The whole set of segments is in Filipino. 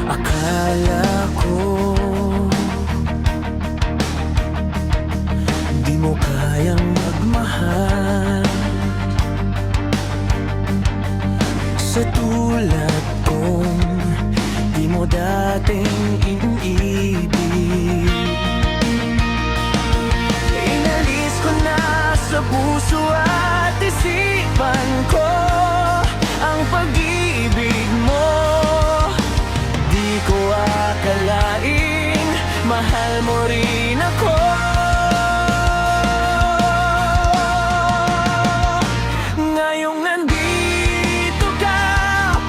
Akala ko di mo kayang magmahal sa tulad kong di mo dating iniibig. Inalis ko na sa puso at isipan ko ang pag-ibig mo. Di ko akalaing mahal mo rin ako. Ngayong nandito ka,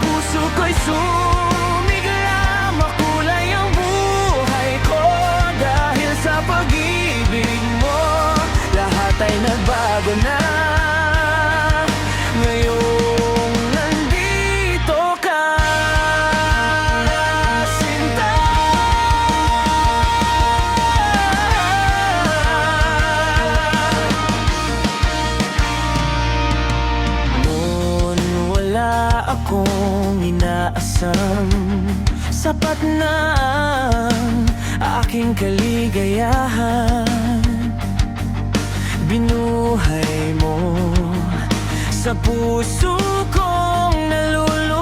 puso ko'y sumigla. Makulay ang buhay ko dahil sa pag-ibig mo. Lahat ay nagbago na ngayong nandito ka, sinta. Noon wala akong inaasam, sapat na ang aking kaligayahan. Binuhay mo sa puso kong nalulungkot.